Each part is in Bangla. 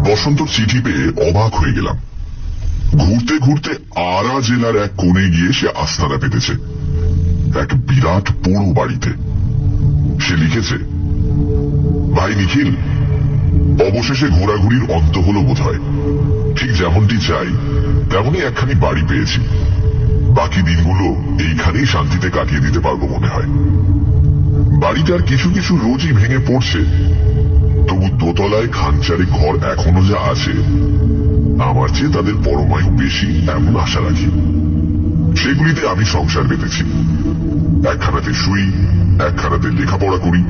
বসন্তর চিঠি পেয়ে অবাক হয়ে গেলাম। ঘুরতে ঘুরতে আরা জেলার এক কোণে গিয়ে সে আস্তানা পেতেছে এক বিরাট পোড়ো বাড়িতে। সে লিখেছে, ভাই নিখিল, অবশেষে ঘোরাঘুরির অন্ত হলো বোধহয়। ঠিক যেমনটি চাই তেমনই একখানি বাড়ি পেয়েছি। বাকি দিনগুলো এইখানেই শান্তিতে কাটিয়ে দিতে পারবো মনে হয়। বাড়িটার কিছু কিছু রোজই ভেঙে পড়ছে, তবু দোতলায় খানচারে ঘর এখনো যা আছে, আমার চেয়ে তাদের পরমায়ু বেশি এমন আশা রাখি। সেগুলিতে আমি সংসার বেঁধেছি। একখানাতে শুই, একখানাতে লেখাপড়া করি,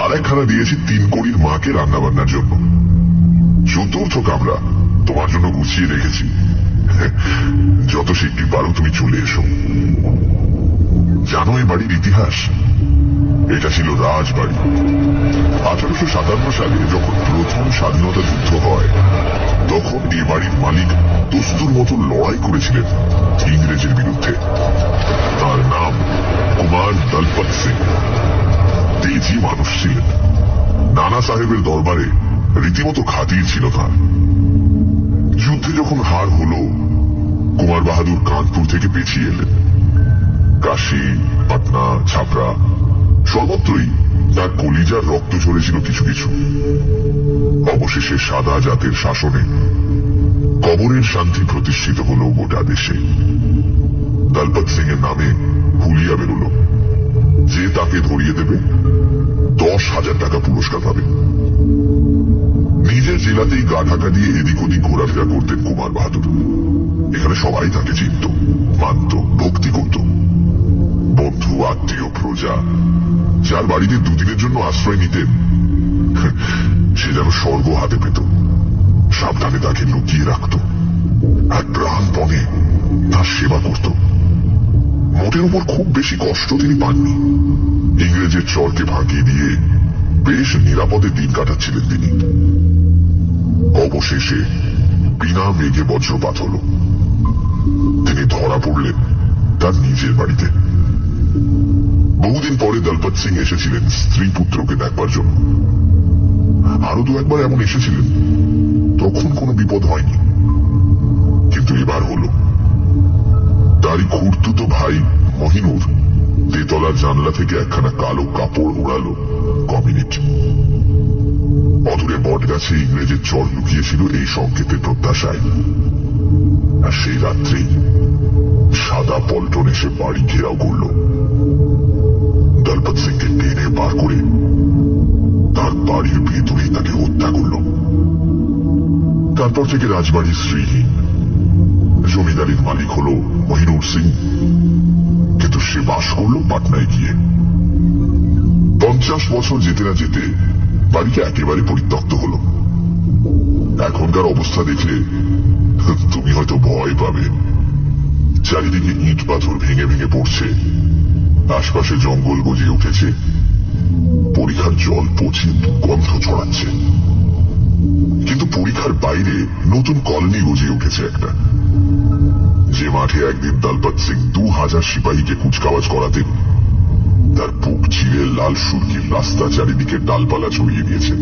আর একখানা দিয়েছি 3 কড়ির মাকে রান্নাবান্নার জন্য। চতুর্থ কামরা তোমার জন্য গুছিয়ে রেখেছি। যত শিগগির পারো তুমি চলে এসো। জানো এ বাড়ির ইতিহাস? এটা ছিল রাজবাড়ি। 1857 সালে যখন প্রথম স্বাধীনতা যুদ্ধ হয়, তখন এই বাড়ির মালিক দস্তুর মতো লড়াই করেছিলেন ইংরেজের বিরুদ্ধে। তার নাম কুমার দলপত সিং। তেজি মানুষ ছিলেন। নানা সাহেবের দরবারে রীতিমতো খাতির ছিল তার। যুদ্ধে যখন হার হলো, কুমার বাহাদুর কানপুর থেকে পেছিয়ে এলেন। কাশী, পাটনা, ছাপড়া সর্বত্রই তার কলিজার রক্ত ঝরেছিল কিছু কিছু। অবশেষে সাদা জাতের শাসনে কবরের শান্তি প্রতিষ্ঠিত হল গোটা দেশে। দলপত সিং এর নামে হুলিয়া বেরোল। যে তাকে ধরিয়ে দেবে 10,000 টাকা পুরস্কার পাবে। নিজের জেলাতেই গা ঢাকা দিয়ে এদিক ওদিক ঘোরাফেরা করতেন কুমার বাহাদুর। এখানে সবাই তাকে চিনত, মানত, ভক্তি করত। বন্ধু, আত্মীয়, প্রজা যার বাড়িতে দুদিনের জন্য আশ্রয় নিতেন, সে যেন স্বর্গ হাতে পেত। সাবধানে তাকে লুকিয়ে রাখত আর প্রাণপণে তার সেবা করত। মোটের উপর খুব বেশি কষ্ট তিনি পাননি। ইংরেজের চরকে ভাগিয়ে দিয়ে বেশ নিরাপদে দিন কাটাচ্ছিলেন তিনি। অবশেষে বিনা মেঘে বজ্রপাত হল। তিনি ধরা পড়লেন তার নিজের বাড়িতে। বহুদিন পরে দলপত সিং এসেছিলেন স্ত্রী পুত্রকে দেখবার জন্য। আরো 2-1 এমন এসেছিলেন, তখন কোনো বিপদ হয়নি। কিন্তু এবার হল। তারই খুড়তুতো ভাই মহিনুর তেতলার জানলা থেকে একখানা কালো কাপড় উড়ালো কমিউনিট। অদূরে বট গাছে ইংরেজের চর লুকিয়েছিল এই সংকেতের প্রত্যাশায়। আর সেই রাত্রেই সাদা পল্টন এসে বাড়ি ঘেরাও করল। দলপত সিংকে টেনে বার করে তার বাড়ির ভেতরেই তাকে হত্যা করল। তারপর থেকে রাজবাড়ির শ্রীহীন। জমিদারির মালিক হল মহিনুর সিং, কিন্তু সে বাস করল পাটনায় গিয়ে। 50 বছর যেতে না যেতে বাড়িটা একেবারে পরিত্যক্ত হল। এখনকার অবস্থা দেখলে তুমি হয়তো ভয় পাবে। চারিদিকে ইট পাথর ভেঙে ভেঙে পড়ছে, আশপাশে জঙ্গল গজিয়ে উঠেছে, পরিখার জল পচে গন্ধ ছড়াচ্ছে। কিন্তু পরিখার বাইরে নতুন কলোনি গজিয়ে উঠেছে একটা। যে মাঠে একদিন দলপত সিং 2000 সিপাহীকে কুচকাওয়াজ করাতেন, তার বুক চিরে লাল সুরকির রাস্তা চারিদিকে ডালপালা ছড়িয়ে দিয়েছে।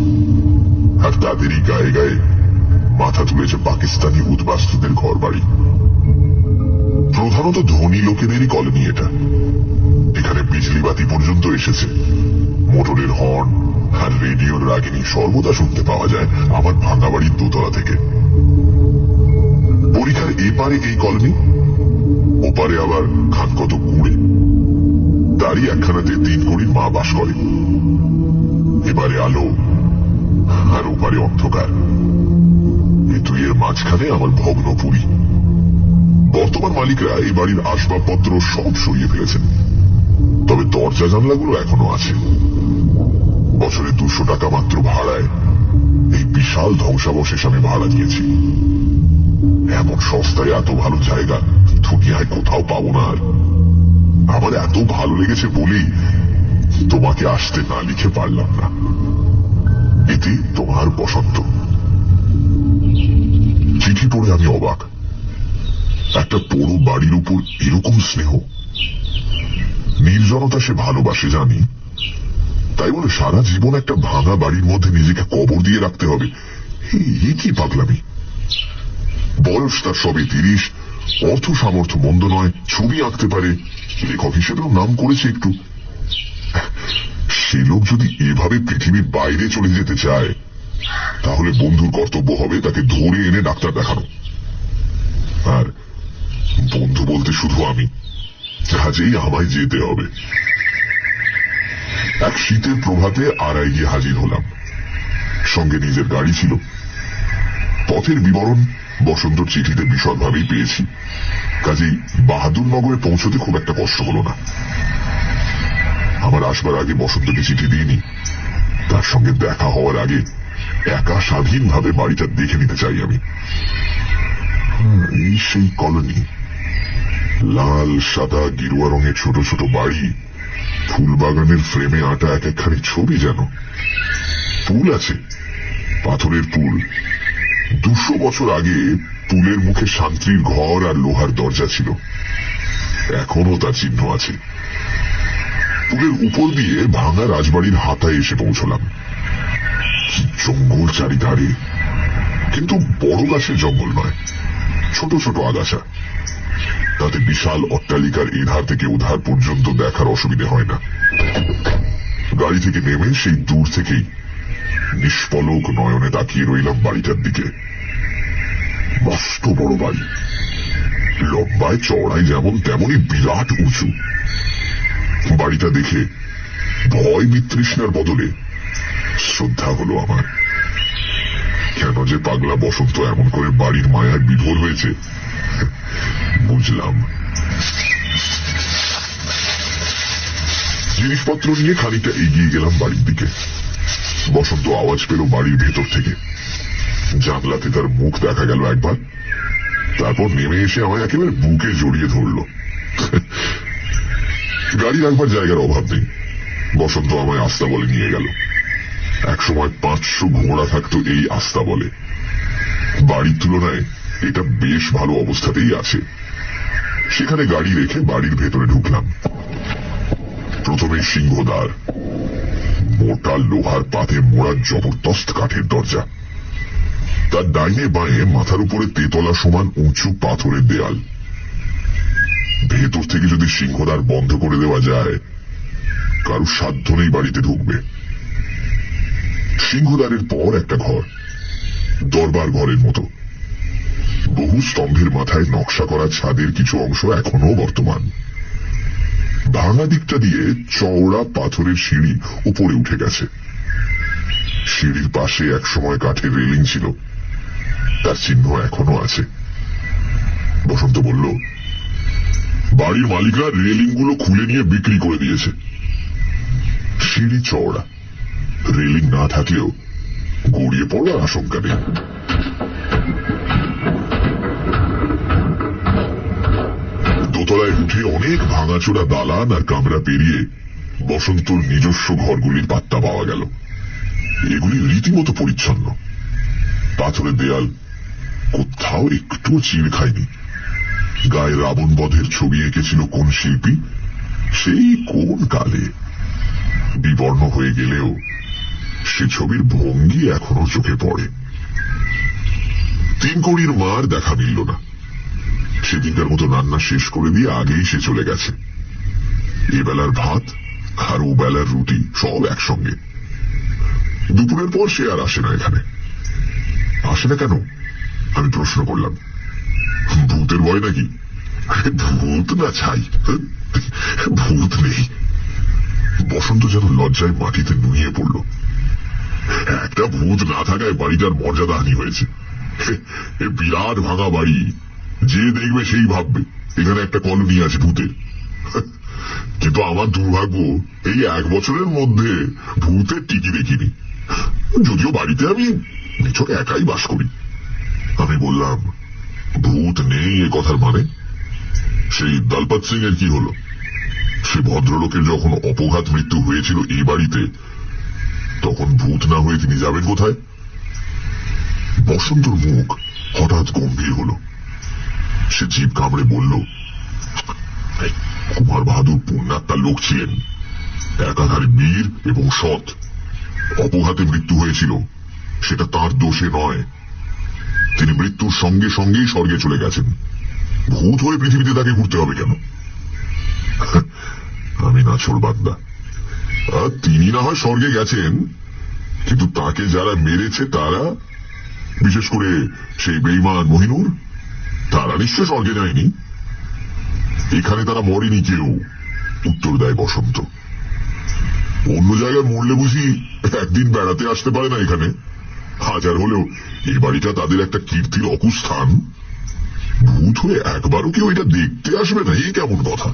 আর তাদেরই গায়ে গায়ে মাথা তুলেছে পাকিস্তানি উদ্বাস্তুদের ঘর বাড়ি। প্রধানত ধনী লোকেদেরই কলোনি এটা। এখানে বিজলি বাতি পর্যন্ত এসেছে। মোটরের হর্ন আর রেডিওর রাগিনী সর্বদা শুনতে পাওয়া যায় আমার ভাঙা বাড়ির দোতলা থেকে। পরীক্ষার এপারে এই কলোনি, ওপারে আবার খান কত কুড়ে। তারই একখানাতে 3 কড়ির মা বাস করে। এবারে আলো আর ওপারে অন্ধকার। এই দুইয়ের মাঝখানে আমার ভগ্নপুরী। বর্তমান মালিকরা এই বাড়ির আসবাবপত্র সব সরিয়ে ফেলেছেন, তবে দরজা জানলাগুলো এখনো আছে। বছরে 200 টাকা মাত্র ভাড়ায় এই বিশাল ধ্বংসাবশেষ আমি ভাড়া দিয়েছি। এমন সস্তায় এত ভালো জায়গা দুনিয়ায় কোথাও পাবো না। আর আমার এত ভালো লেগেছে বলেই তোমাকে আসতে না লিখে পারলাম না। এতে তোমার বসন্ত। চিঠি পড়ে আমি অবাক। একটা পুরো বাড়ির উপর এরকম স্নেহ। নির্জনতা সে ভালোবাসে জানি, তাই বলে সারা জীবন একটা ভাঙা বাড়ির মধ্যে নিজেকে কবর দিয়ে রাখতে হবে এ কি পাগলামি! বয়স তার সবে 30, অর্থ সামর্থ্য মন্দ নয়, ছবি আঁকতে পারে, লেখক হিসেবেও নাম করেছে একটু। সে লোক যদি এভাবে পৃথিবীর বাইরে চলে যেতে চায়, তাহলে বন্ধুর কর্তব্য হবে তাকে ধরে এনে ডাক্তার দেখানো। আর বন্ধু বলতে শুধু আমি, কাজেই আমায় যেতে হবে। এক শীতের প্রভাতে আড়ায় গিয়ে হাজির হলাম। সঙ্গে নিজের গাড়ি ছিল। পথের বিবরণ বসন্তর চিঠিতে বিশদভাবেই পেয়েছি, কাজেই বাহাদুরনগরে পৌঁছতে খুব একটা কষ্ট হল না। আমার আসবার আগে বসন্তকে চিঠি দিইনি। তার সঙ্গে দেখা হওয়ার আগে একা স্বাধীনভাবে বাড়িটা দেখে নিতে চাই আমি। এই সেই কলোনি। লাল সাদা গেরুয়া রঙের ছোট ছোট বাড়ি, ফুলবাগানের ফ্রেমে আটা এক একখানি ছবি যেন। পুল আছে, পাথরের পুল। 200 বছর আগে পুলের মুখে শান্তির ঘর আর লোহার দরজা ছিল, এখনো তার চিহ্ন আছে। পুলের উপর দিয়ে ভাঙা রাজবাড়ির হাতায় এসে পৌঁছলাম। কি জঙ্গল চারিধারে, কিন্তু বড় গাছের জঙ্গল নয়, ছোট ছোট আগাছা। তাতে বিশাল অট্টালিকার এধার থেকে ওধার পর্যন্ত দেখার অসুবিধে হয় না। গাড়ি থেকে নেমে সেই দূর থেকেই নিষ্পলক নয়নে তাকিয়ে রইলাম বাড়িটার দিকে। মস্ত বড় বাড়ি, লম্বায় চওড়ায় যেমন তেমনই বিরাট উঁচু। বাড়িটা দেখে ভয় বিতৃষ্ণার বদলে শ্রদ্ধা হলো আমার। কেন যে পাগলা বসন্ত এমন করে বাড়ির মায়ার বিভোর হয়েছে বুঝলাম। জিনিসপত্র নিয়ে খানিকটা এগিয়ে গেলাম বাড়ির দিকে। বসন্ত আওয়াজ পেল বাড়ির ভেতর থেকে। জানলাতে তার মুখ দেখা গেল একবার, তারপর নেমে এসে আমায় একেবারে বুকে জড়িয়ে ধরল। গাড়ি রাখবার জায়গার অভাব নেই। বসন্ত আমায় আস্তা বলে নিয়ে গেল। একসময় 500 ঘোড়া থাকতো এই আস্তা বলে। বাড়ির তুলনায় এটা বেশ ভালো অবস্থাতেই আছে। সেখানে গাড়ি রেখে বাড়ির ভেতরে ঢুকলাম। প্রথমে সিংহদ্বার, মোটা লোহার পাতে মোড়া জবরদস্ত কাঠের দরজা। তার ডাইনে বাঁয়ে মাথার উপরে তেতলা সমান উঁচু পাথরের দেয়াল। ভেতর থেকে যদি সিংহদ্বার বন্ধ করে দেওয়া যায়, কারো সাধ্য নেই বাড়িতে ঢুকবে। সিংহদ্বারের পর একটা ঘর, দরবার ঘরের মতো। বহু স্তম্ভের মাথায় নকশা করা ছাদের কিছু অংশ এখনো বর্তমান। ভাঙা দিকটা দিয়ে চওড়া পাথরের সিঁড়ি উপরে উঠে গেছে। সিঁড়ির পাশে একসময় কাঠের রেলিং ছিল, তার চিহ্ন এখনো আছে। বসন্ত বলল, বাড়ির মালিকরা রেলিংগুলো খুলে নিয়ে বিক্রি করে দিয়েছে। সিঁড়ি চওড়া, রেলিং না থাকলেও গড়িয়ে পড়ার আশঙ্কা নেই। দোতলায় উঠে অনেক ভাঙাচোরা দালান আর কামরা পেরিয়ে বসন্তর নিজস্ব ঘরগুলির পাত্তা পাওয়া গেল। এগুলি রীতিমতো পরিচ্ছন্ন। পাথরের দেয়াল, কোথাও একটু চিড় খায়নি। গায়ে রাবণ বধের ছবি এঁকেছিল কোন শিল্পী, সেই কোন কালে। বিবর্ণ হয়ে গেলেও সে ছবির ভঙ্গি এখনো চোখে পড়ে। 3 কড়ির মার দেখা মিলল না। সেদিনকার মতো রান্না শেষ করে দিয়ে আগেই সে চলে গেছে। এবেলার ভাত আর ও বেলার রুটি সব একসঙ্গে। দুপুরের পর সে আর আসে না এখানে। আসে না কেন আমি প্রশ্ন করলাম। ভূতের ভয় নাকি? ভূত না ছাই, ভূত নেই। বসন্ত যেন লজ্জায় মাটিতে নুয়ে পড়ল। একটা ভূত না থাকায় বাড়িটার মর্যাদাহানি হয়েছে। বিরাট ভাঙা বাড়ি, যে দেখবে সেই ভাববে এখানে একটা কলোনি আছে ভূতের। কিন্তু আমার দুর্ভাগ্য, এই 1 বছরের মধ্যে ভূতের টিকি দেখিনি। যদিও বাড়িতে আমি নিছক একাই বাস করি। আমি বললাম, ভূত নেই এ কথার মানে? সেই দলপত সিং এর কি হলো? সে ভদ্রলোকের যখন অপঘাত মৃত্যু হয়েছিল এই বাড়িতে, তখন ভূত না হয়ে তিনি যাবেন কোথায়? বসন্তর মুখ হঠাৎ গম্ভীর হল। সে জিভ কামড়ে বলল, কুমার বাহাদুর পুণ্যাত্মার লোক ছিলেন, একাধারে বীর এবং সৎ। অপঘাতে মৃত্যু হয়েছিল, সেটা তার দোষে নয়। তিনি মৃত্যুর সঙ্গে সঙ্গেই স্বর্গে চলে গেছেন। ভূত হয়ে পৃথিবীতে তাকে ঘুরতে হবে কেন? আমি নাছোড় বান্দা। তিনি না হয় স্বর্গে গেছেন, কিন্তু তাকে যারা মেরেছে তারা, বিশেষ করে সেই বেঈমান মহিনুর, তারা নিশ্চয় স্বর্গে যায়নি। এখানে তারা মরেনি কেউ, উত্তর দেয় বসন্ত। অন্য জায়গায় মরলে বুঝি একদিন বেড়াতে আসতে পারে না এখানে? হাজার হলেও এই বাড়িটা তাদের একটা কীর্তির অকুস্থান। ভূত হয়ে একবারও কেউ এটা দেখতে আসবে না, এই কেমন কথা?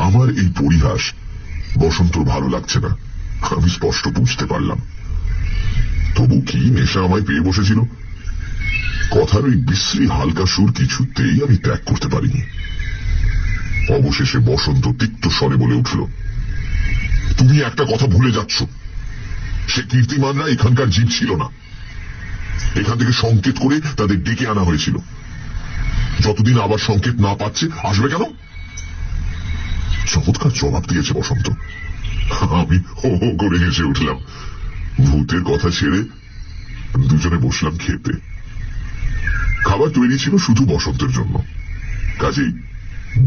আমার এই পরিহাস বসন্তর ভালো লাগছে না, আমি স্পষ্ট বুঝতে পারলাম। তবু কি নেশা আমায় পেয়ে বসেছিল। কথার ওই বিশ্রী হালকা সুর কিছুতেই আমি ত্যাগ করতে পারিনি। অবশেষে বসন্ত তিক্ত স্বরে বলে উঠল, তুমি একটা কথা ভুলে যাচ্ছ। সে কীর্তিমানরা এখানকার জীব ছিল না। এখান থেকে সংকেত করে তাদের ডেকে আনা হয়েছিল। যতদিন আবার সংকেত না পাচ্ছে, আসবে কেন? চমৎকার জবাব দিয়েছে বসন্ত। আমি হো হো করে হেসে উঠলাম। ভূতের কথা ছেড়ে দুজনে বসলাম খেতে। খাবার তৈরি ছিল শুধু বসন্তের জন্য, কাজেই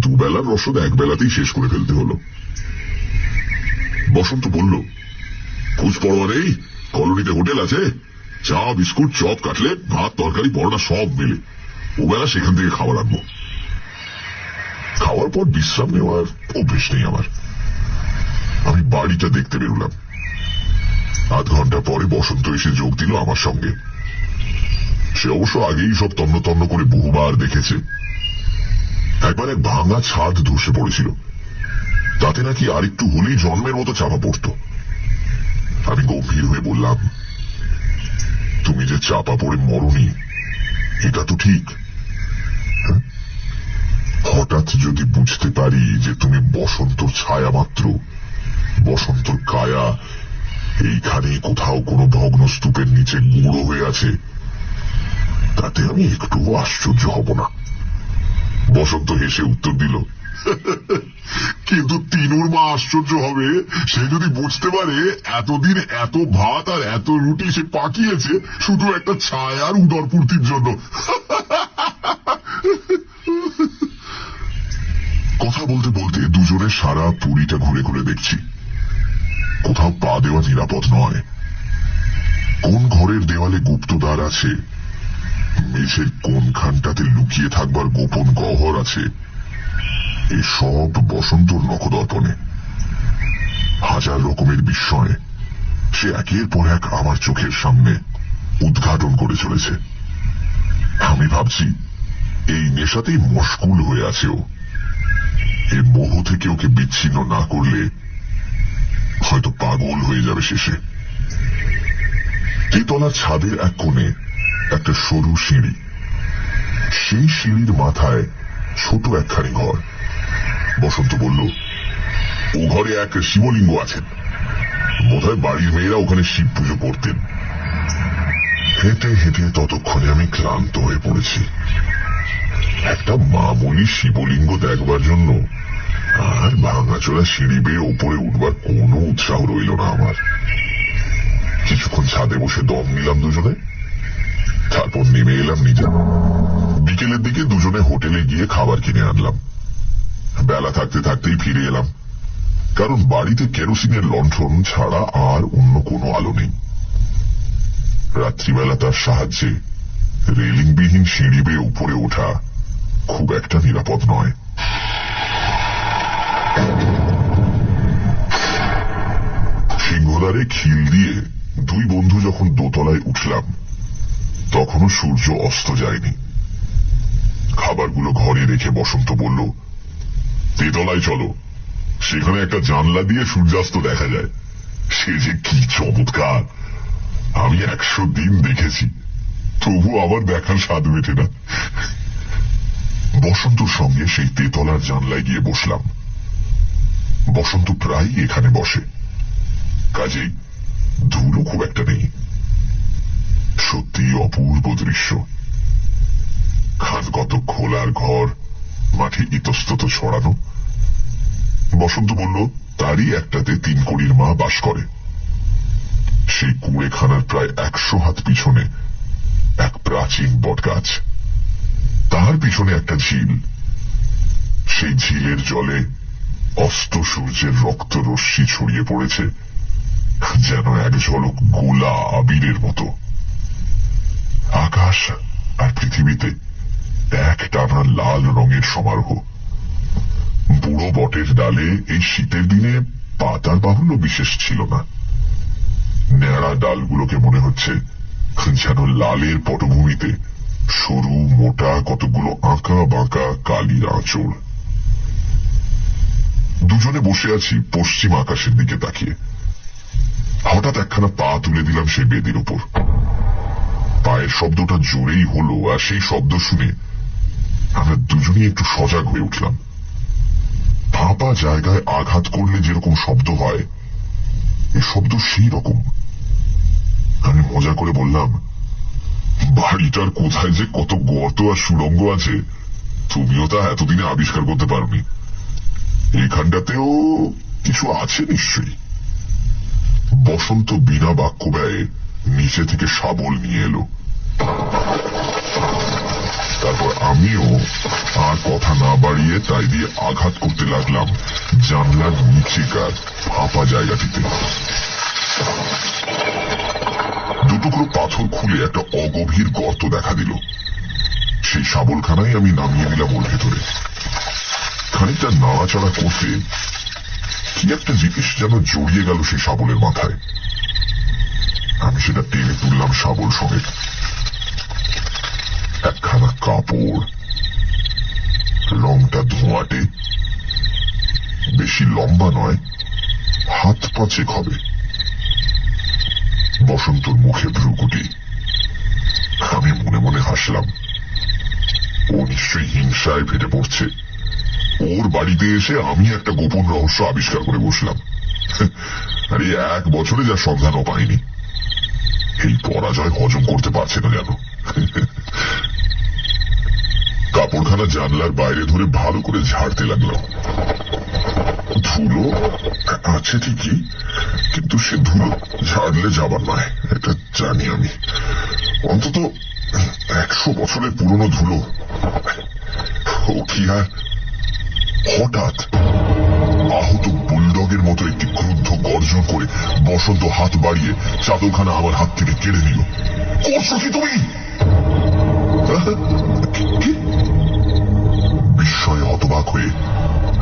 দুবেলার রসদ একবেলাতেই শেষ করে ফেলতে হলো। বসন্ত বলল, খোঁজ পড়োয়া নেই? কলোনিতে হোটেল আছে, চা বিস্কুট চপ কাটলেট ভাত তরকারি পরোটা সব মেলে। ওবেলা সেখান থেকে খাওয়া রাখবো। খাওয়ার পর বিশ্রাম নেওয়ার অভ্যেস নেই আমার। আমি বাড়িটা দেখতে বেরোলাম। আধ ঘন্টা পরে বসন্ত এসে যোগ দিল আমার সঙ্গে। সে অবশ্য আগেই সব তন্ন তন্ন করে বহুবার দেখেছে। একবার এক ভাঙা ছাদ ধসে পড়েছিল, তাতে নাকি আরেকটু হলেই জন্মের মতো চাপা পড়ত। আমি গম্ভীর হয়ে বললাম, তুমি যে চাপা পড়ে মরনি এটা তো ঠিক। হঠাৎ যদি বুঝতে পারি যে তুমি বসন্তর ছায়া মাত্র, বসন্তর কায়া এইখানে কোথাও কোনো ভগ্ন স্তূপের নিচে গুঁড়ো হয়ে আছে, তাতে আমি একটুও আশ্চর্য হব না। বসন্ত হেসে উত্তর দিল, কিন্তু তিনুর মা আশ্চর্য হবে সে যদি বুঝতে পারে এতদিন এত ভাত আর এত রুটি সে পাকিয়েছে শুধু একটা ছায়ার উদরপূর্তির জন্য। কথা বলতে বলতে দুজনে সারা পুরীটা ঘুরে ঘুরে দেখছি। কোথাও পা দেওয়া নিরাপদ নয়। কোন ঘরের দেওয়ালে গুপ্তদ্বার আছে, মেঝের কোনখানটাতে লুকিয়ে থাকবার গোপন গহ্বর আছে, এসব বসন্তর নখদর্পণে। হাজার রকমের বিস্ময়ে সে একের পর এক আমার চোখের সামনে উদ্ঘাটন করে চলেছে। আমি ভাবছি এই নেশাতেই মশগুল হয়ে আছে ও। এর মোহ থেকে ওকে বিচ্ছিন্ন না করলে হয়তো পাগল হয়ে যাবে শেষে। তেতলার ছাদের এক কোণে একটা সরু সিঁড়ি, সেই সিঁড়ির মাথায় ছোট একখানি ঘর। বসন্ত বলল, ও ঘরে এক শিবলিঙ্গ আছেন, বোধহয় বাড়ির মেয়েরা ওখানে শিব পুজো করতেন। হেঁটে হেঁটে ততক্ষণে আমি ক্লান্ত হয়ে পড়েছি। একটা মামুলি শিবলিঙ্গ দেখবার জন্য আর ভাঙাচোরা সিঁড়ি বেয়ে ওপরে উঠবার কোনো উৎসাহ রইল না আমার। কিছুক্ষণ ছাদে বসে দম নিলাম দুজনে, তারপর নেমে এলাম নিচে। বিকেলের দিকে দুজনে হোটেলে গিয়ে খাবার কিনে আনলাম। বেলা থাকতে থাকতেই ফিরে এলাম, কারণ বাড়িতে কেরোসিনের লণ্ঠন ছাড়া আর অন্য কোনো আলো নেই। রাত্রিবেলা তার সাহায্যে রেলিংবিহীন সিঁড়ি বেয়ে উপরে ওঠা খুব একটা নিরাপদ নয়। সিংহদ্বারে খিল দিয়ে দুই বন্ধু যখন দোতলায় উঠলাম, তখনও সূর্য অস্ত যায়নি। খাবারগুলো ঘরে রেখে বসন্ত বলল, তেতলায় চলো, সেখানে একটা জানলা দিয়ে সূর্যাস্ত দেখা যায়। সে যে কি চমৎকার! আমি 100 দিন দেখেছি, তবু আবার দেখার স্বাদ মেটে না। বসন্তর সঙ্গে সেই তেতলার জানলায় গিয়ে বসলাম। বসন্ত প্রায়ই এখানে বসে, কাজেই ধুলো খুব একটা নেই। সত্যি অপূর্ব দৃশ্য। খানগত খোলার ঘর, মাঠে ইতস্তত ছড়ানো। বসন্ত বলল, তারই একটাতে 3 কড়ির মা বাস করে। সেই কুঁড়েখানার প্রায় 100 হাত পিছনে এক প্রাচীন বটগাছ, তার পিছনে একটা ঝিল। সেই ঝিলের জলে অস্ত সূর্যের রক্ত রশ্মি ছড়িয়ে পড়েছে যেন এক ঝলক গোলা আবিরের মতো। আকাশ আর পৃথিবীতে এক টানা লাল রঙের সমারোহ। বুড়ো বটের ডালে এই শীতের দিনে পাতার বাহুল্য বিশেষ ছিল না। ন্যাড়া ডালগুলোকে মনে হচ্ছে যেন লালের পটভূমিতে সরু মোটা কতগুলো আঁকা বাঁকা কালির আঁচড়। দুজনে বসে আছি পশ্চিম আকাশের দিকে তাকিয়ে। হঠাৎ একখানা পা তুলে দিলাম সেই বেদির উপর। পায়ের শব্দটা জোরেই হলো, আর সেই শব্দ শুনে আমরা দুজনেই একটু সজাগ হয়ে উঠলাম। ফাঁপা জায়গায় আঘাত করলে যেরকম শব্দ হয়, এ শব্দ সেই রকম। আমি মজা করে বললাম, বাড়িটার কোথায় যে কত গর্ত আর সুড়ঙ্গ আছে তুমিও তা এতদিনে আবিষ্কার করতে পারোনি। এখানটাতেও কিছু আছে নিশ্চয়ই। বসন্ত বিনা বাক্য ব্যয়ে নিচে থেকে শাবল নিয়ে এলো। তারপর আমিও আর কথা না বাড়িয়ে তাই দিয়ে আঘাত করতে লাগলাম জানলার নিচেকার ফাঁপা জায়গাটিতে। দুটুকরো পাথর খুলে একটা অগভীর গর্ত দেখা দিল। সেই শাবলখানাই আমি নামিয়ে দিলাম ওর ভেতরে। খানিকটা নাড়াচাড়া করতে কি একটা জিনিস যেন জড়িয়ে গেল সেই শাবলের মাথায়। আমি সেটা টেনে তুললাম শাবল সমেত। একখানা কাপড়, রংটা ধোঁয়াটে, বেশি লম্বা নয়, হাত পাঁচেক হবে। বসন্তর মুখে ভ্রুকুটি। আমি মনে মনে হাসলাম। ও নিশ্চয়ই হিংসায় ফেটে পড়ছে। ওর বাড়িতে এসে আমি একটা গোপন রহস্য আবিষ্কার করে বসলাম। আর এই 1 বছরে যা সন্ধানও পাইনি। এই পরাজয় হজম করতে পারছে না যেন। কাপড়খানা জানলার বাইরে ধরে ভালো করে ঝাড়তে লাগলাম। ধুলো আছে ঠিকই, কিন্তু সে ধুলো ঝাড়লে যাবার নয়, এটা জানি আমি। অন্তত 100 বছরের পুরনো ধুলো। ও কি আর! হঠাৎ আহত বুলডগের মতো একটি ক্রুদ্ধ গর্জন করে বসন্ত হাত বাড়িয়ে চাদরখানা আমার হাত থেকে কেড়ে নিল। করছো কি তুমি? বিস্ময়ে হতবাক হয়ে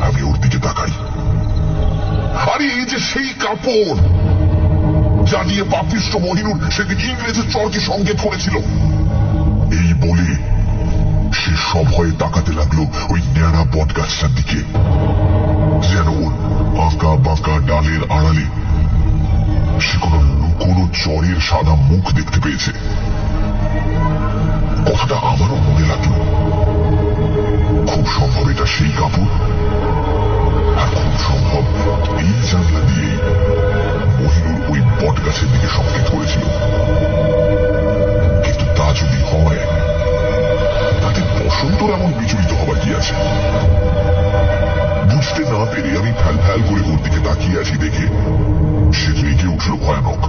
আমি ওর দিকে তাকাই। আরে এই যে সেই কাপড় যা দিয়ে পাপিষ্ঠ মহিনুর সেদিন ইংরেজের চরকে সংকেত করেছিল। এই বলে সে সভয়ে তাকাতে লাগলো ওই ন্যাড়া বট গাছটার দিকে, যেন ওর আঁকা বাঁকা ডালের আড়ালে সে কোনো লুকোনো চরের সাদা মুখ দেখতে পেয়েছে। কথাটা আমারও মনে লাগলো। খুব সম্ভব এটা সেই কাপড়, আর খুব সম্ভব এই জানলা দিয়ে মহিনুর ওই বট গাছের দিকে সংকেত করেছিল। কিন্তু তা যদি হয়, তাতে বসন্তর এমন বিচলিত হবার কি আছে? বুঝতে না পেরে আমি ফ্যাল ফ্যাল করে ওর দিকে তাকিয়ে আছি দেখে সে রেগে উঠল ভয়ানক।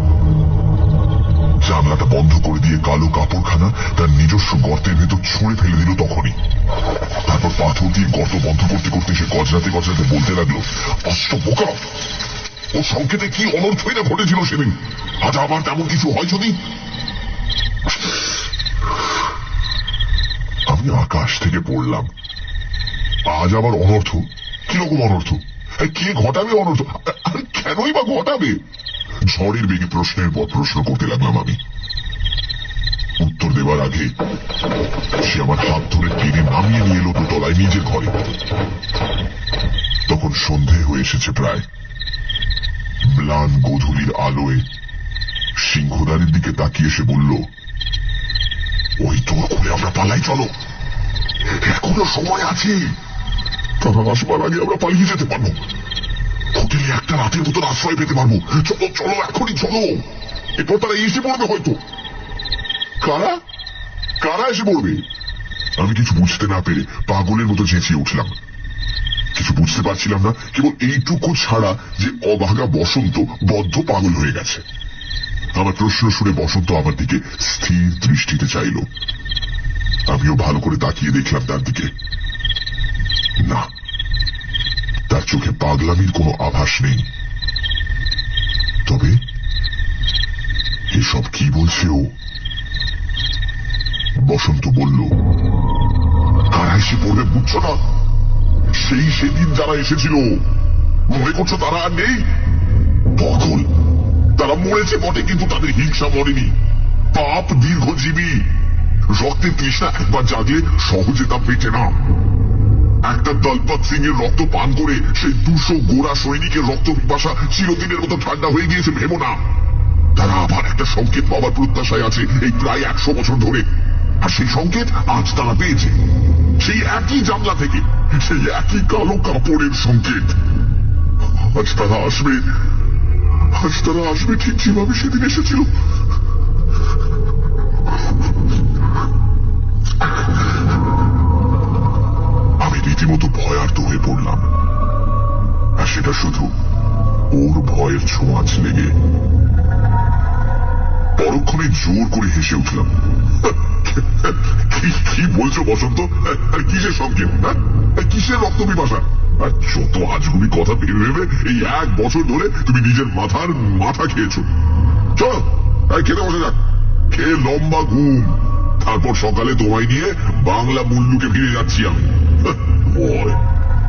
জানলাটা বন্ধ করে দিয়ে কালো কাপড়খানা তার নিজস্ব গর্তের ভেতর ছুঁড়ে ফেলে দিল তখনই। তারপর পাথর দিয়ে গর্ত বন্ধ করতে করতে সে গজরাতে গজরাতে বলতে লাগলো, অস্ত বোকা! ও সংকেতে কি অনর্থই না ঘটেছিল সেদিন, আজ আবার তেমন কিছু হয় যদি। আমি আকাশ থেকে পড়লাম। আজ আবার অনর্থ? কিরকম অনর্থ? কে ঘটাবে অনর্থ? কেনই বা ঘটাবে? ঝড়ের বেগে প্রশ্নের পর প্রশ্ন করতে লাগলাম আমি। উত্তর দেবার আগে সে আমার হাত ধরে টেনে নামিয়ে নিয়ে এলো দোতলায় নিজের ঘরে। তখন সন্ধে হয়ে এসেছে প্রায়। ম্লান গোধূলির আলোয় সিংহদ্বারের দিকে তাকিয়ে সে বলল, ওই তোর খুলে আমরা পালাই, চলো, এখনো সময় আছে। তারা আসবার আগে আমরা পালিয়ে যেতে পারবো। হোটেলে একটা রাতের মতো আশ্রয় পেতে পারবো। চলো চলো, এখনই চলো। এরপর তারা এসে পড়বে হয়তো। কারা কারা এসে পড়বে? আমি কিছু বুঝতে না পেরে পাগলের মতো চেঁচিয়ে উঠলাম। কিছু বুঝতে পারছিলাম না, কেবল এইটুকু ছাড়া যে অভাগা বসন্ত বদ্ধ পাগল হয়ে গেছে। আমার প্রশ্ন শুনে বসন্ত আমার দিকে স্থির দৃষ্টিতে চাইল। আমিও ভালো করে তাকিয়ে দেখলাম তার দিকে। না, তার চোখে পাগলামির কোনো আভাস নেই। তবে এসব কি বলছে ও? বসন্ত বলল, কারা এসে পড়বে বুঝছো না? সেদিন যারা এসেছিল মনে করছো তারা আর নেই? পাগল, তারা মরেছে বটে, কিন্তু তাদের হিংসা মরেনি। পাপ দীর্ঘজীবী, রক্তের তৃষ্ণা একবার জাগলে সহজে তা পেটে না। একটা দলপত সিং এর রক্ত পান করে সেই 200 গোড়া সৈনিকের রক্ত পিপাসা চিরদিনের মতো ঠান্ডা হয়ে গিয়েছে ভেবো না। তারা আবার একটা সংকেত পাওয়ার প্রত্যাশায় আছে এই প্রায় 100 বছর ধরে। আর সেই সংকেত আজ তারা পেয়েছে, সেই একই জানলা থেকে, সেই একই কালো কাপড়ের সংকেত। আজ তারা আসবে ঠিক যেভাবে সেদিন এসেছিল। আমি রীতিমতো ভয়ার্ত হয়ে পড়লাম, আর সেটা শুধু ওর ভয়ের ছোঁয়াচ লেগে। পরক্ষণে জোর করে হেসে উঠলাম। কি বলছো বসন্ত? কিসের সংকেত? কিসের রক্ত পিপাসা? যত আজগুবি কথা ভেবে এই 1 বছর ধরে তুমি নিজের মাথা খেয়েছো। চলো খেতে বসে যাক, খেয়ে লম্বা ঘুম, তারপর সকালে তোমায় নিয়ে বাংলা মুল্লুকে ফিরে যাচ্ছি আমি।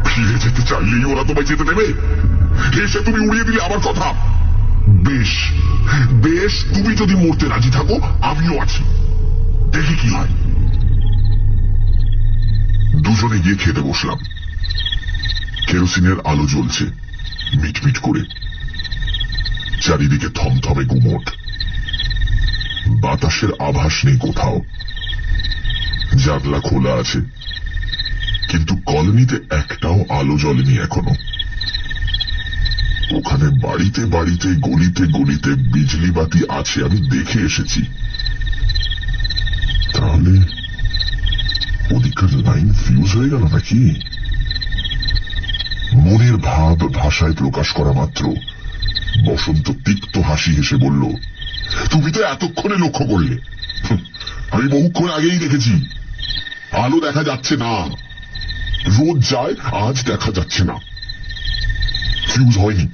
ফিরে যেতে চাইলেই ওরা তোমায় যেতে দেবে? এসে তুমি উড়িয়ে দিলে আমার কথা। বেশ বেশ, তুমি যদি মরতে রাজি থাকো আমিও আছি, দেখি কি হয়। দুজনে গিয়ে খেতে বসলাম। কেরোসিনের আলো জ্বলছে মিটমিট করে, চারিদিকে থমথমে গুমট, বাতাসের আভাস নেই কোথাও। জানলা খোলা আছে, কিন্তু কলোনিতে একটাও আলো জ্বলেনি এখনো। ওখানে বাড়িতে বাড়িতে গলিতে গলিতে বিজলি বাতি আছে, আমি দেখে এসেছি। তাহলে ওদিকের লাইন ফিউজ হয়ে গেল নাকি? মনের ভাব ভাষায় প্রকাশ করা মাত্র বসন্ত তিক্ত হাসি হেসে বলল, তুমি তো এতক্ষণে লক্ষ্য করলে। আমি বহুক্ষণ আগেই দেখেছি। আলো দেখা যাচ্ছে না, রোদ যায়, আজ দেখা যাচ্ছে না। ফিউজ হয়নি,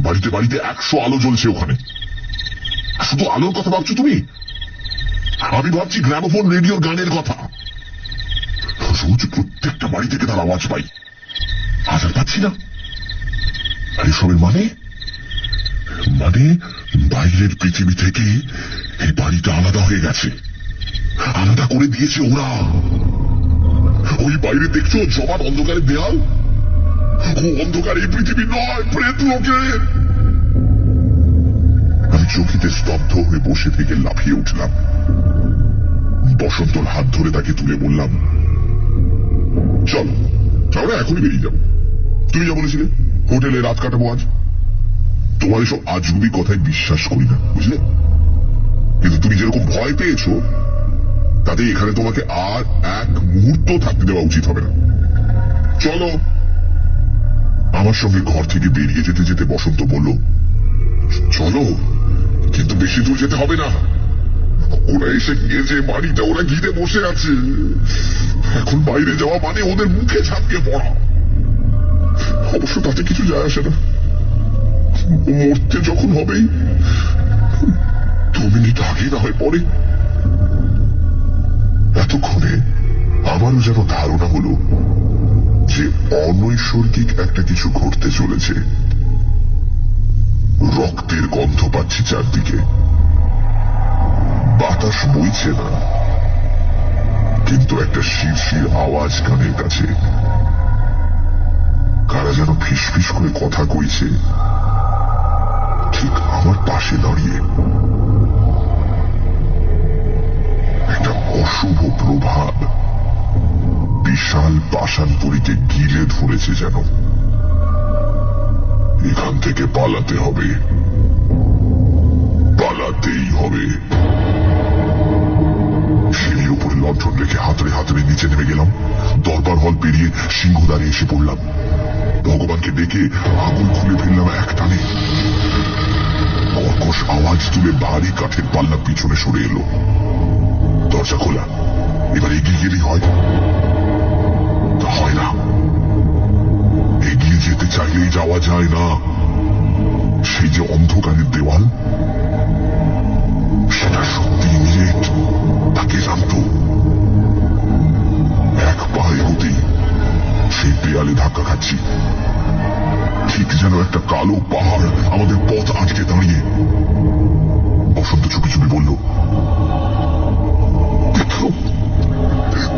বাড়িতে বাড়িতে 100 আলো জ্বলছে ওখানে। শুধু আলোর কথা ভাবছো তুমি? আমি ভাবছি গ্রামোফোন রেডিওর গানের কথা। রোজ প্রত্যেকটা বাড়ি থেকে তার আওয়াজ পাই, আজ আর পাচ্ছি না। আর এসবের মানে বাইরের পৃথিবী থেকে এই বাড়িটা আলাদা হয়ে গেছে, আলাদা করে দিয়েছে ওরা। ওই বাইরে দেখছো জমাট অন্ধকারের দেয়াল, ও অন্ধকার এই পৃথিবী নয়, প্রেত লোকের। আমি চকিতে স্তব্ধ হয়ে বসে থেকে লাফিয়ে উঠলাম। বসন্তর হাত ধরে তাকে তুলে বললাম, চলো আমরা এখনই বেরিয়ে যাবো। তুমি যা বলেছিলে হোটেলে রাত কাটাবো আজ। তোমার এসব আজগুবি কথায় বিশ্বাস করি না, বুঝলে? কিন্তু তুমি যেরকম ভয় পেয়েছো, তাতে এখানে তোমাকে আর 1 মুহূর্ত থাকতে দেওয়া উচিত হবে না। চলো। আমার সঙ্গে ঘর থেকে বেরিয়ে যেতে যেতে বসন্ত বলল, চলো, কিন্তু বেশি দূর যেতে হবে না। ওরা এসে গিয়েছে, বাড়িটা ওরা ঘিরে বসে আছে। এখন বাইরে যাওয়া মানে ওদের মুখে ঝাঁপিয়ে পড়া। অবশ্য তাতে কিছু যায় আসে না, মরতে যখন হবেই 2 মিনিট আগে না হয় পরে। এতক্ষণে আমারও যেন ধারণা হলো যে অনৈসর্গিক একটা কিছু ঘটতে চলেছে। রক্তের গন্ধ পাচ্ছি চারদিকে, বাতাস বইছে না, কিন্তু একটা শিরশির আওয়াজ কানের কাছে। কারা যেন ফিসফিস করে কথা কইছে ঠিক আমার পাশে দাঁড়িয়ে। একটা অশুভ প্রভাব বিশাল পাষাণপুরীকে গিলে ধরেছে যেন। এখান থেকে পালাতে হবে, পালাতেই হবে। সিঁড়ির উপরে লণ্ঠন রেখে হাতড়ে হাতড়ে নিচে নেমে গেলাম। দরবার হল পেরিয়ে সিংহদ্বারে এসে পড়লাম। ভগবানকে ডেকে আগুন খুলে ফেললাম এক টানে। কর্কশ আওয়াজ তুলে ভারী কাঠের পাল্লা পিছনে সরে এলো। দরজা খোলা, এবার এগিয়ে গেলেই হয়। তা হয় না, এগিয়ে যেতে চাইলেই যাওয়া যায় না। সেই যে অন্ধকারের দেওয়াল, সেটা সত্যি নিরেট, তাকে জানত। এক পা এগোতেই সেই দেয়ালে ধাক্কা খাচ্ছি, ঠিক যেন একটা কালো পাহাড় আমাদের পথ আটকে দাঁড়িয়ে। বসন্ত চুপি চুপি বলল,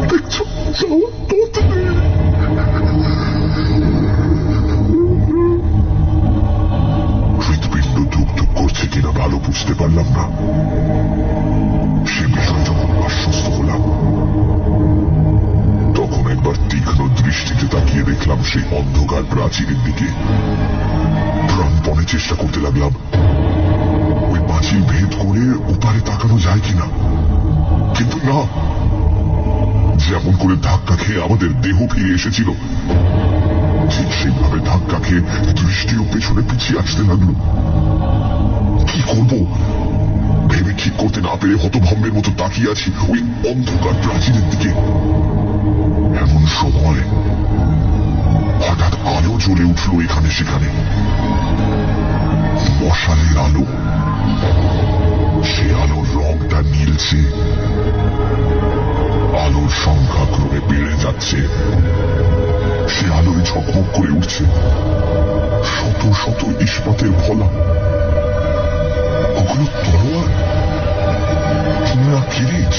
দেখছো যাওয়ার পথ নেই। হৃৎপিণ্ড ধুক ধুক করছে কিনা ভালো বুঝতে পারলাম না। সে বিষয়ে যখন আশ্বস্ত হলাম, তখন একবার তীক্ষ্ণ দৃষ্টিতে তাকিয়ে দেখলাম সেই অন্ধকার প্রাচীরের দিকে। প্রাণপণে চেষ্টা করতে লাগলাম ওই পাঁচিল ভেদ করে ওপারে তাকানো যায় কিনা, কিন্তু না। যেমন করে ধাক্কা খেয়ে আমাদের দেহ ফিরে এসেছিল, ঠিক সেইভাবে ধাক্কা খেয়ে দৃষ্টিও পেছনে পিছিয়ে আসতে লাগলো। কি করব ভেবে ঠিক করতে না পেরে হতভম্বের মতো তাকিয়ে আছি ওই অন্ধকার প্রাচীরের দিকে। এমন সময় হঠাৎ আলো জ্বলে উঠল এখানে সেখানে। মশালের আলো। সে আলোর রংটা নীলছে, আলোর সংখ্যা ক্রমে বেড়ে যাচ্ছে। সে আলোয় ঝকমক করে উঠছে শত শত ইস্পাতের ফলা। ওগুলো তলোয়ার না কিরিচ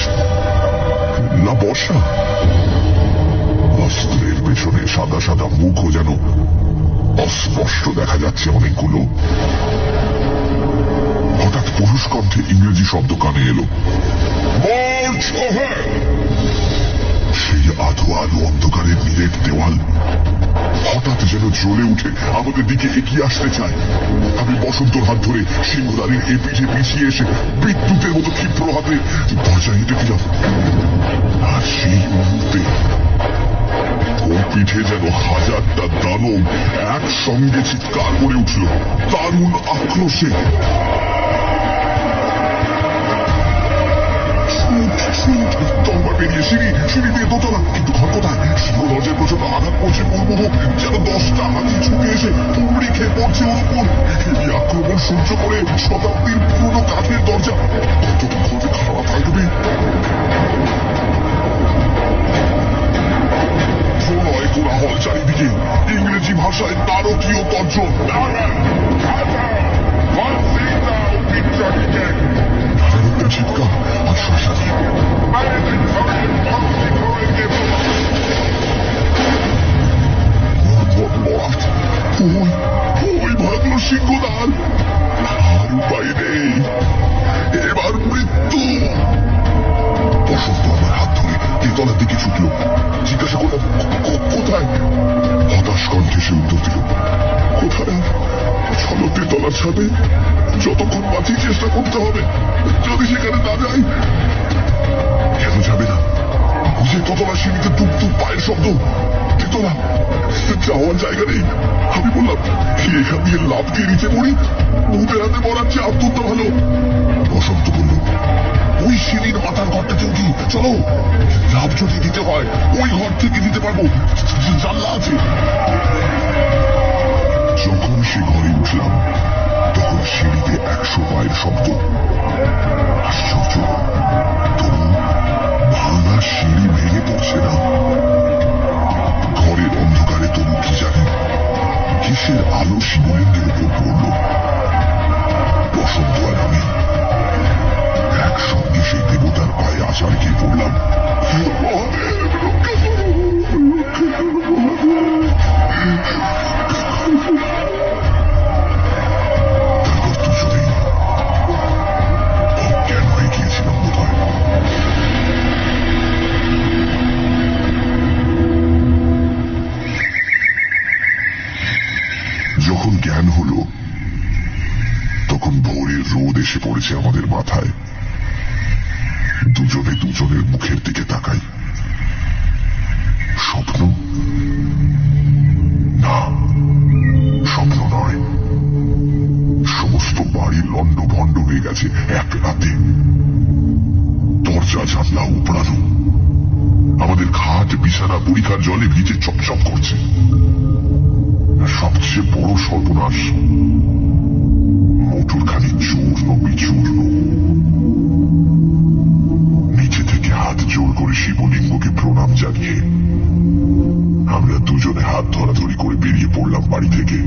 না বর্ষা। অস্ত্রের পেছনে সাদা সাদা মুখও যেন অস্পষ্ট দেখা যাচ্ছে অনেকগুলো। হঠাৎ পুরুষ কণ্ঠে ইংরেজি শব্দ কানে এলো, সেই আধো আলো অন্ধকারের নিরেট দেওয়াল হঠাৎ যেন জ্বলে উঠে আমাদের দিকে এগিয়ে আসতে চায়। আমি বসন্তর হাত ধরে সিংহদারির এ পিঠে পিছিয়ে এসে বিদ্যুতের মতো ক্ষিপ্র হাতে দরজায় হেঁটে দিলাম। আর সেই মুহূর্তে ওর পিঠে যেন হাজারটা দানব একসঙ্গে চিৎকার করে উঠল দারুণ আক্রোশে। তলবা বেরিয়ে সিঁড়ি দিয়ে দোতলা, কিন্তু ঘর কোথায়? সিংহ দরজায় প্রচন্ড আঘাত করছে মুহুর্মুহু, যেন 10টা হাতি ছুটে এসে কুমড়ি খেয়ে পড়ছে ওর উপর। এই আক্রমণ সহ্য করে শতাব্দীর পুরনো কাঠের দরজা কতক্ষণ যে খাওয়া থাকবে। প্রলয় কোলাহল চারিদিকে, ইংরেজি ভাষায় নারকীয় তর্জন। চিৎকার আর শ্বাসাদি। ওই ভয়াগুলো সিংহদার। আর উপায় নেই, এবার মৃত্যু। বসন্ত আমার হাত ধরে তেতলার দিকে ছুটল। জিজ্ঞাসা করলাম, কোথায়? হতাশ কণ্ঠে সে উত্তর দিল, কোথায়? চলো তেতলার ছাদে, যতক্ষণ বাঁচি চেষ্টা করতে হবে। যদি সেখানে না যাই। কেন যাবে না? বুঝে দোতলা সিঁড়িতে টুক টুক পায়ের শব্দ। তেতলা, যাওয়ার জায়গা নেই। আমি বললাম, এখান দিয়ে লাভ দিয়ে নিচে পড়ি, ভূতের হাতে মরার চেয়ে আত্মহত্যা ভালো। বসন্ত বলল, ওই সিঁড়ির মাথার ঘরটাতে উঠি, চলো। লাভ যদি দিতে হয় ওই ঘর থেকে দিতে পারবো, জানলা আছে। যখন সে ঘরে উঠলাম, তখন সিঁড়িতে 100 পায়ের শব্দ। আশ্চর্য, তবু ভাঙা সিঁড়ি ভেঙে পড়ছে না। ঘরের অন্ধকারে তবু কি জানি কিসের আলো শিবলিঙ্গের উপর পড়ল। বসন্ত আর আমি একসঙ্গে সেই দেবতার পায়ে আছাড় খেয়ে পড়লাম। যখন জ্ঞান হলো, তখন ভোরের রোদ এসে পড়েছে আমাদের মাথায়। দুজনে দুজনের মুখের দিকে তাকাই। স্বপ্ন? না, স্বপ্ন নয়। সমস্ত বাড়ি লন্ডন গেছে এক রাতে। দরজা জানলা উপড়ানো, আমাদের খাট বিছানা পরীক্ষার জলে ভিজে চপচপ করছে। আর সবচেয়ে বড় সর্বনাশ, মোটরখানি চূর্ণ বিচূর্ণ। নিচে থেকে হাত জোর করে শিবলিঙ্গকে প্রণাম জানিয়ে আমরা দুজনে হাত ধরাধরি করে বেরিয়ে পড়লাম বাড়ি থেকে।